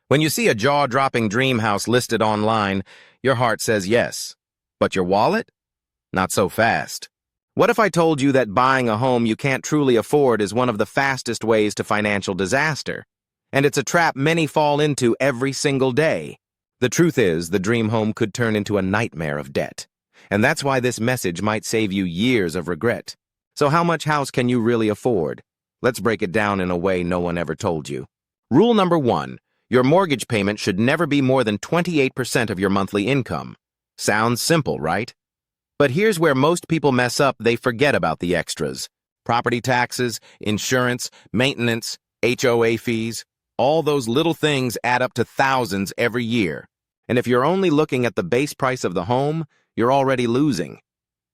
When you see a jaw-dropping dream house listed online, your heart says yes. But your wallet? Not so fast. What if I told you that buying a home you can't truly afford is one of the fastest ways to financial disaster? And it's a trap many fall into every single day. The truth is, the dream home could turn into a nightmare of debt. And that's why this message might save you years of regret. So how much house can you really afford? Let's break it down in a way no one ever told you. Rule number 1. Your mortgage payment should never be more than 28% of your monthly income. Sounds simple, right? But here's where most people mess up. They forget about the extras. Property taxes, insurance, maintenance, HOA fees. All those little things add up to thousands every year. And if you're only looking at the base price of the home, you're already losing.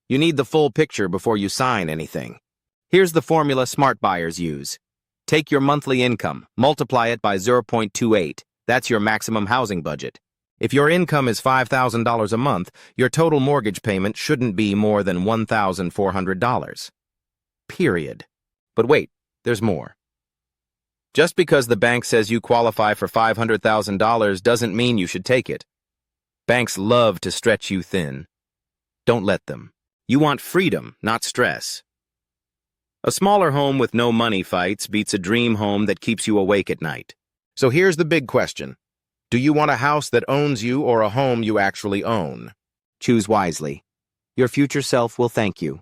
You need the full picture before you sign anything. Here's the formula smart buyers use. Take your monthly income, multiply it by 0.28. That's your maximum housing budget. If your income is $5,000 a month, your total mortgage payment shouldn't be more than $1,400. Period. But wait, there's more. Just because the bank says you qualify for $500,000 doesn't mean you should take it. Banks love to stretch you thin. Don't let them. You want freedom, not stress. A smaller home with no money fights beats a dream home that keeps you awake at night. So here's the big question. Do you want a house that owns you or a home you actually own? Choose wisely. Your future self will thank you.